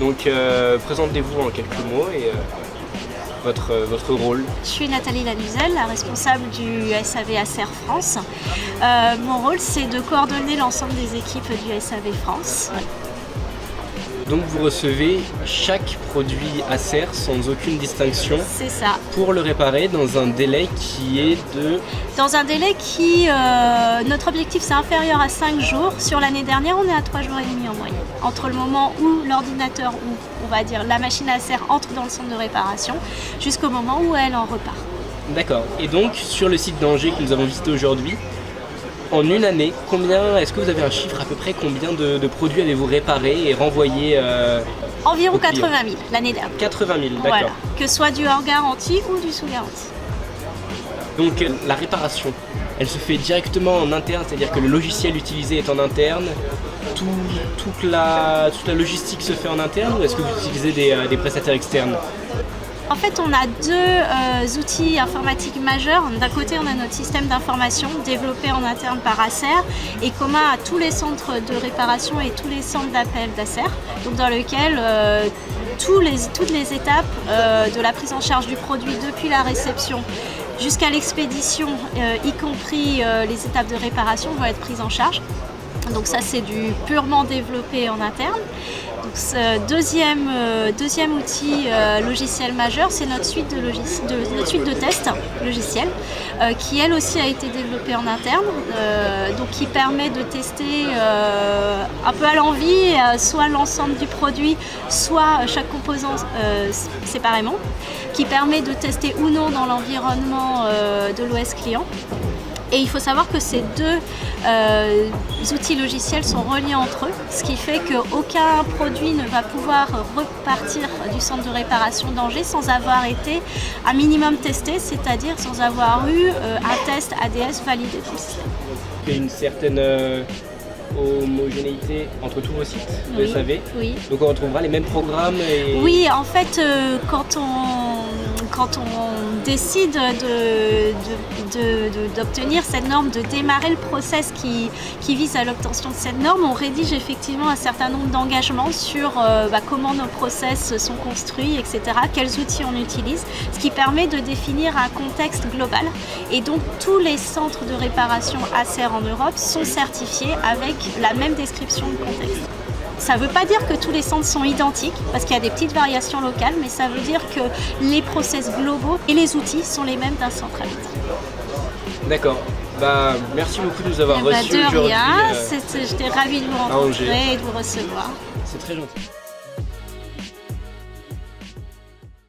Donc présentez-vous en quelques mots et votre rôle. Je suis Nathalie Lanuzel, la responsable du SAV Acer France. Mon rôle, c'est de coordonner l'ensemble des équipes du SAV France. Donc vous recevez chaque produit Acer sans aucune distinction. C'est ça. Pour le réparer dans un délai qui est de... Dans un délai qui... notre objectif, c'est inférieur à 5 jours. Sur l'année dernière, on est à 3 jours et demi en moyenne. Entre le moment où l'ordinateur, ou on va dire la machine Acer entre dans le centre de réparation, jusqu'au moment où elle en repart. D'accord. Et donc, sur le site d'Angers que nous avons visité aujourd'hui, en une année, est-ce que vous avez un chiffre à peu près, combien de produits avez-vous réparé et renvoyé Environ 80 000 l'année dernière. 80 000, d'accord. Voilà. Que ce soit du hors garantie ou du sous garantie. Donc la réparation, elle se fait directement en interne, c'est-à-dire que le logiciel utilisé est en interne, toute la logistique se fait en interne, ou est-ce que vous utilisez des prestataires externes ? En fait, on a deux outils informatiques majeurs. D'un côté, on a notre système d'information développé en interne par Acer et commun à tous les centres de réparation et tous les centres d'appel d'Acer, donc dans lequel toutes les étapes de la prise en charge du produit depuis la réception jusqu'à l'expédition, y compris les étapes de réparation, vont être prises en charge. Donc ça, c'est du purement développé en interne. Donc, ce deuxième outil logiciel majeur, c'est notre suite de tests logiciels qui elle aussi a été développée en interne, donc qui permet de tester un peu à l'envie soit l'ensemble du produit, soit chaque composant séparément, qui permet de tester ou non dans l'environnement de l'OS client. Et il faut savoir que ces deux outils logiciels sont reliés entre eux, ce qui fait qu'aucun produit ne va pouvoir repartir du centre de réparation d'Angers sans avoir été un minimum testé, c'est-à-dire sans avoir eu un test ADS validé dans le système. Il y a une certaine homogénéité entre tous vos sites, vous savez. Oui. Donc on retrouvera les mêmes programmes et... Oui, en fait, quand on décide d'obtenir cette norme, de démarrer le process qui vise à l'obtention de cette norme, on rédige effectivement un certain nombre d'engagements sur comment nos process sont construits, etc., quels outils on utilise, ce qui permet de définir un contexte global. Et donc tous les centres de réparation Acer en Europe sont certifiés avec la même description de contexte. Ça ne veut pas dire que tous les centres sont identiques, parce qu'il y a des petites variations locales, mais ça veut dire que les process globaux et les outils sont les mêmes d'un centre à l'autre. D'accord. Merci beaucoup de nous avoir reçus aujourd'hui. De rien, j'étais ravie de vous rencontrer et de vous recevoir. C'est très gentil.